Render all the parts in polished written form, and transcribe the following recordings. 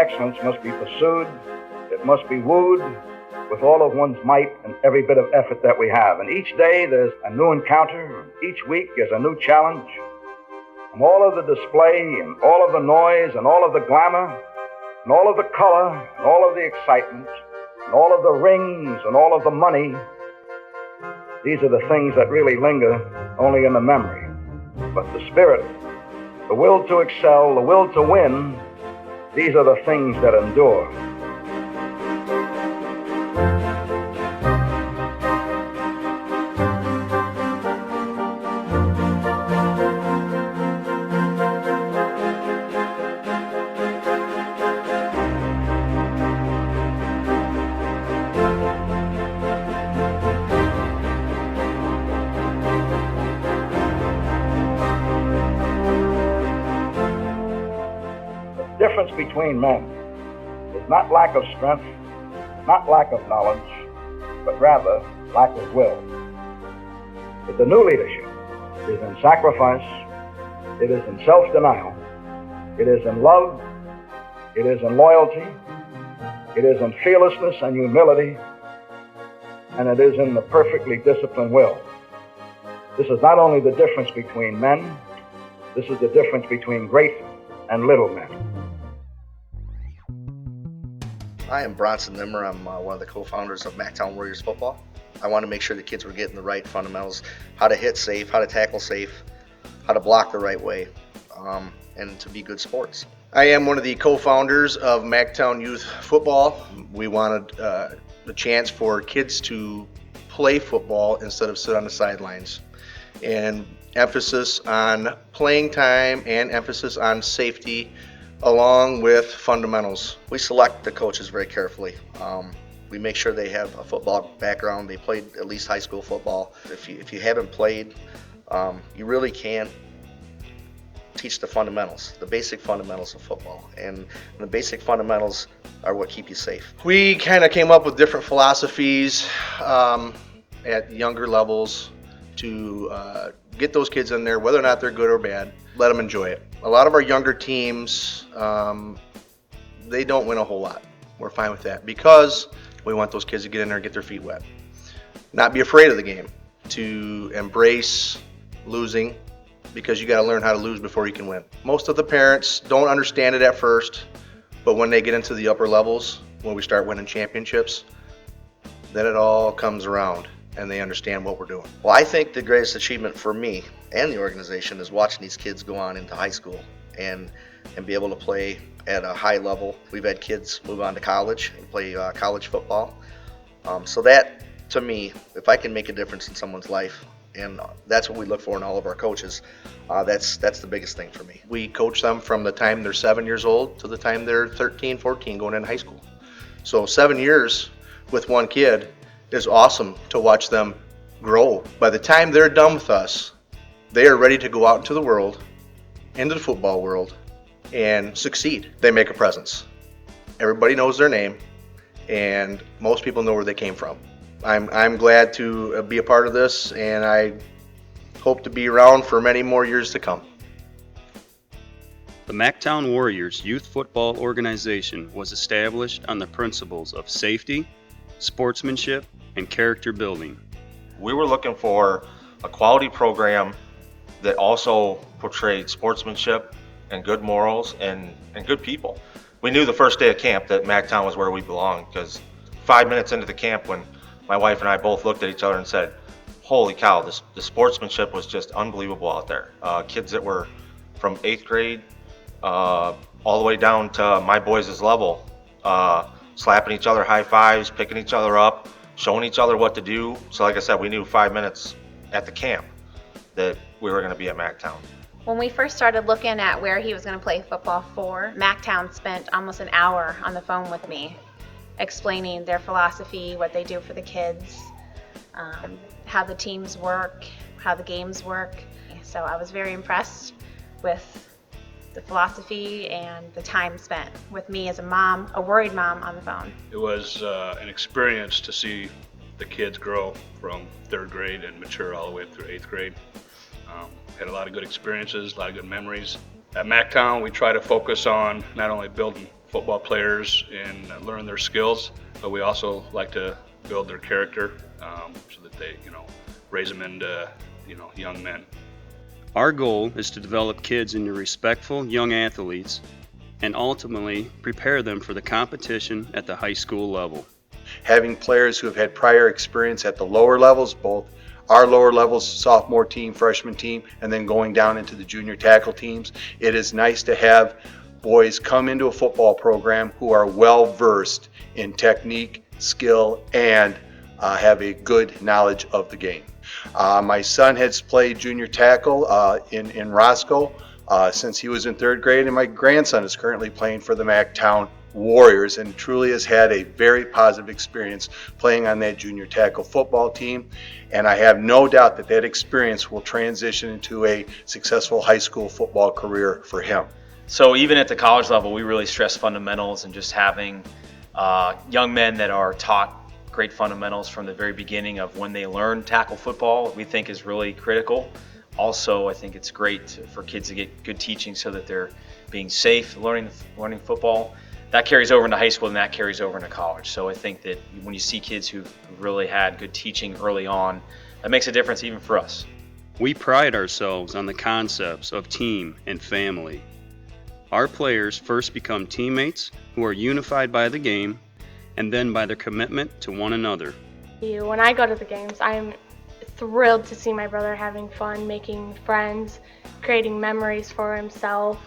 excellence must be pursued, it must be wooed with all of one's might and every bit of effort that we have. And each day there's a new encounter, each week is a new challenge. And all of the display and all of the noise and all of the glamour and all of the color and all of the excitement and all of the rings and all of the money, these are the things that really linger only in the memory. But the spirit, the will to excel, the will to win, these are the things that endure. The difference between men is not lack of strength, not lack of knowledge, but rather lack of will. But the new leadership is in sacrifice, it is in self-denial, it is in love, it is in loyalty, it is in fearlessness and humility, and it is in the perfectly disciplined will. This is not only the difference between men, this is the difference between great and little men. I am Bronson Nimmer. I'm one of the co-founders of Macktown Warriors Football. I want to make sure the kids were getting the right fundamentals, how to hit safe, how to tackle safe, how to block the right way, and to be good sports. I am one of the co-founders of Macktown Youth Football. We wanted the chance for kids to play football instead of sit on the sidelines, and emphasis on playing time and emphasis on safety along with fundamentals. We select the coaches very carefully. We make sure they have a football background. They played at least high school football. If you haven't played, you really can't teach the fundamentals, the basic fundamentals of football. And the basic fundamentals are what keep you safe. We kind of came up with different philosophies at younger levels to get those kids in there, whether or not they're good or bad, let them enjoy it. A lot of our younger teams, they don't win a whole lot. We're fine with that because we want those kids to get in there and get their feet wet. Not be afraid of the game, to embrace losing, because you got to learn how to lose before you can win. Most of the parents don't understand it at first, but when they get into the upper levels, when we start winning championships, then it all comes around and they understand what we're doing. Well, I think the greatest achievement for me and the organization is watching these kids go on into high school and be able to play at a high level. We've had kids move on to college and play college football. So that, to me, if I can make a difference in someone's life, and that's what we look for in all of our coaches, that's the biggest thing for me. We coach them from the time they're 7 years old to the time they're 13, 14, going into high school. So 7 years with one kid is awesome to watch them grow. By the time they're done with us, they are ready to go out into the world, into the football world, and succeed. They make a presence. Everybody knows their name, and most people know where they came from. I'm glad to be a part of this, and I hope to be around for many more years to come. The Macktown Warriors Youth Football Organization was established on the principles of safety, sportsmanship, and character building. We were looking for a quality program that also portrayed sportsmanship and good morals and good people. We knew the first day of camp that Macktown was where we belonged, because 5 minutes into the camp, when my wife and I both looked at each other and said, holy cow, the sportsmanship was just unbelievable out there. Kids that were from 8th grade all the way down to my boys' level, slapping each other high fives, picking each other up, showing each other what to do. So like I said, we knew 5 minutes at the camp that we were going to be at Macktown. When we first started looking at where he was going to play football for, Macktown spent almost an hour on the phone with me, explaining their philosophy, what they do for the kids, how the teams work, how the games work. So I was very impressed with the philosophy and the time spent with me as a mom, a worried mom, on the phone. It was an experience to see the kids grow from 3rd grade and mature all the way through 8th grade. Had a lot of good experiences, a lot of good memories. At Macktown, we try to focus on not only building football players and learn their skills, but we also like to build their character so that they, raise them into, young men. Our goal is to develop kids into respectful young athletes and ultimately prepare them for the competition at the high school level. Having players who have had prior experience at the lower levels, both our lower levels, sophomore team, freshman team, and then going down into the junior tackle teams, it is nice to have boys come into a football program who are well versed in technique, skill, and have a good knowledge of the game. My son has played junior tackle in Roscoe since he was in third grade, and my grandson is currently playing for the Macktown Warriors and truly has had a very positive experience playing on that junior tackle football team. And I have no doubt that that experience will transition into a successful high school football career for him. So even at the college level, we really stress fundamentals, and just having young men that are taught great fundamentals from the very beginning of when they learn tackle football, we think is really critical. Also, I think it's great for kids to get good teaching so that they're being safe, learning football. That carries over into high school, and that carries over into college. So I think that when you see kids who've really had good teaching early on, that makes a difference even for us. We pride ourselves on the concepts of team and family. Our players first become teammates who are unified by the game and then by their commitment to one another. When I go to the games, I'm thrilled to see my brother having fun, making friends, creating memories for himself,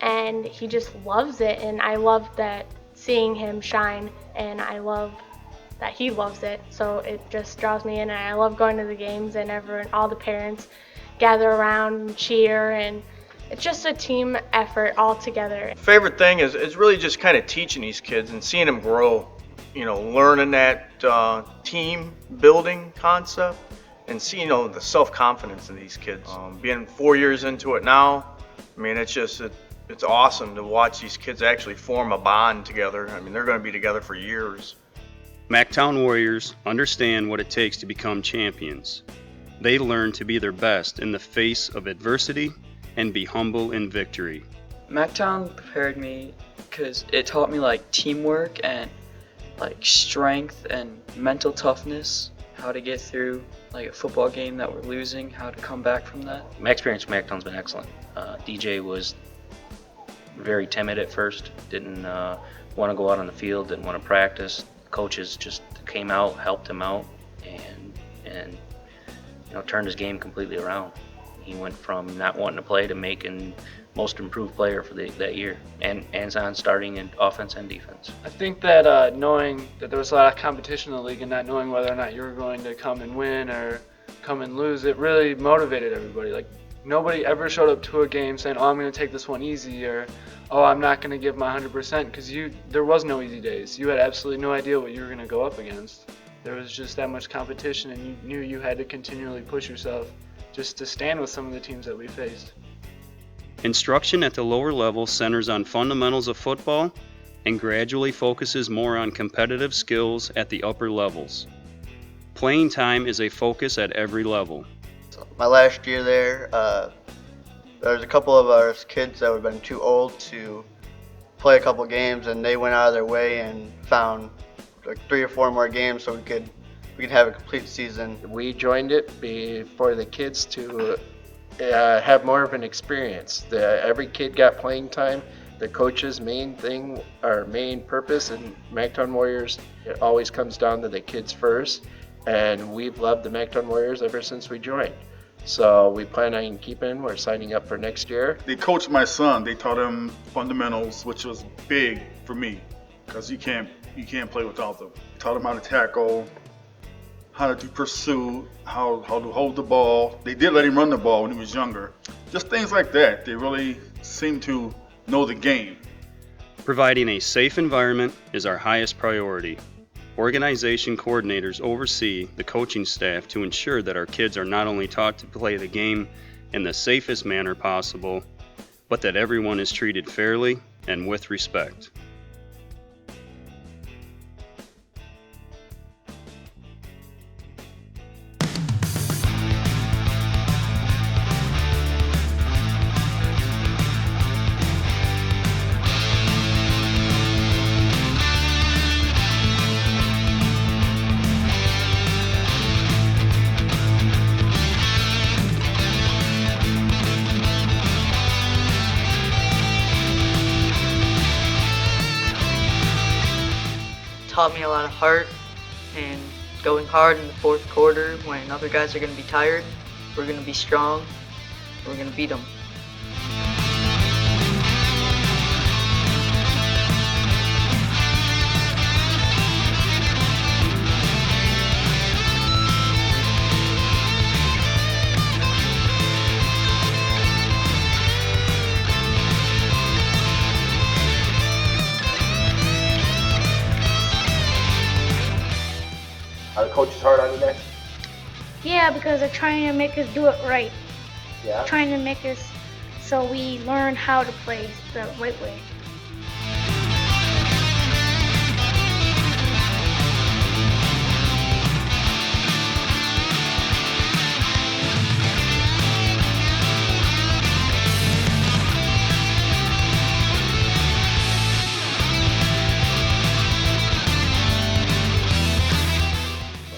and he just loves it, and I love that seeing him shine, and I love that he loves it, so it just draws me in, and I love going to the games, and all the parents gather around and cheer, and it's just a team effort all together. Favorite thing is really just kind of teaching these kids and seeing them grow, learning that team building concept and seeing the self-confidence in these kids. Being 4 years into it now, I mean, it's awesome to watch these kids actually form a bond together. I mean, they're going to be together for years. Macktown Warriors understand what it takes to become champions. They learn to be their best in the face of adversity and be humble in victory. Macktown prepared me because it taught me teamwork and strength and mental toughness, how to get through a football game that we're losing, how to come back from that. My experience at Macktown's been excellent. DJ was very timid at first, didn't want to go out on the field, didn't want to practice. Coaches just came out, helped him out, and turned his game completely around. He went from not wanting to play to making most improved player for that year, and on starting in offense and defense. I think that knowing that there was a lot of competition in the league and not knowing whether or not you were going to come and win or come and lose, it really motivated everybody. Nobody ever showed up to a game saying, "Oh, I'm going to take this one easy," or "Oh, I'm not going to give my 100%," because there was no easy days. You had absolutely no idea what you were going to go up against. There was just that much competition, and you knew you had to continually push yourself just to stand with some of the teams that we faced. Instruction at the lower level centers on fundamentals of football and gradually focuses more on competitive skills at the upper levels. Playing time is a focus at every level. My last year there was a couple of our kids that would have been too old to play a couple games, and they went out of their way and found 3 or 4 more games so we could have a complete season. We joined it for the kids to have more of an experience. Every kid got playing time. The coach's main purpose in Macktown Warriors, it always comes down to the kids first, and we've loved the Macktown Warriors ever since we joined. So we plan on keeping. We're signing up for next year. They coached my son. They taught him fundamentals, which was big for me because you can't play without them. Taught him how to tackle, how to pursue, how to hold the ball. They did let him run the ball when he was younger. Just things like that. They really seem to know the game. Providing a safe environment is our highest priority. Organization coordinators oversee the coaching staff to ensure that our kids are not only taught to play the game in the safest manner possible, but that everyone is treated fairly and with respect. taught me a lot of heart and going hard in the fourth quarter when other guys are going to be tired. We're going to be strong. We're going to beat them. Are the coaches hard on you, Max? Yeah, because they're trying to make us do it right. Yeah. Trying to make us so we learn how to play the right way.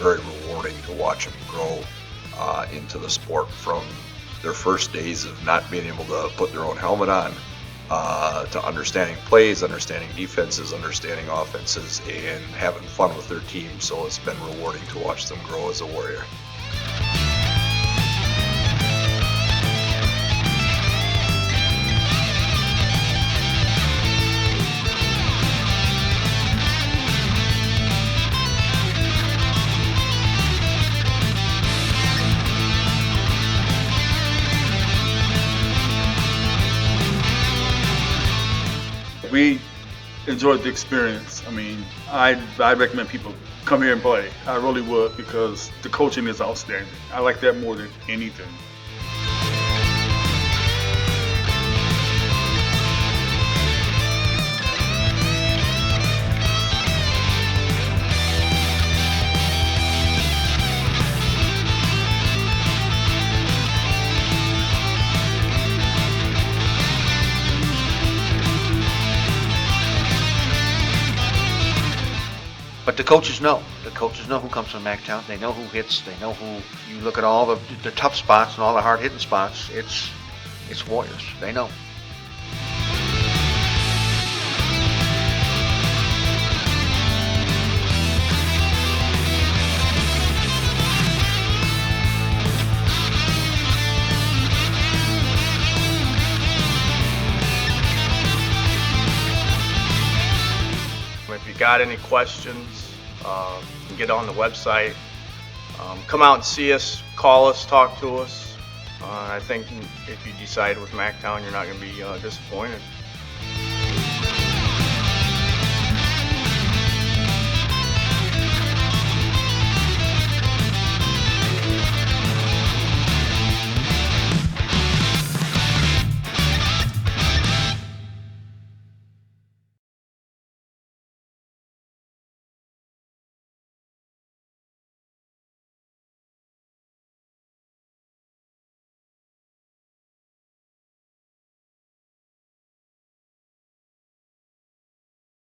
Very rewarding to watch them grow into the sport from their first days of not being able to put their own helmet on to understanding plays, understanding defenses, understanding offenses, and having fun with their team. So it's been rewarding to watch them grow as a Warrior. We enjoyed the experience. I mean, I recommend people come here and play. I really would, because the coaching is outstanding. I like that more than anything. But the coaches know. The coaches know who comes from Macktown. They know who hits. They know who. You look at all the tough spots and all the hard hitting spots. It's Warriors. They know. If you got any questions, you can get on the website. Come out and see us, call us, talk to us. I think if you decide with Macktown, you're not going to be disappointed.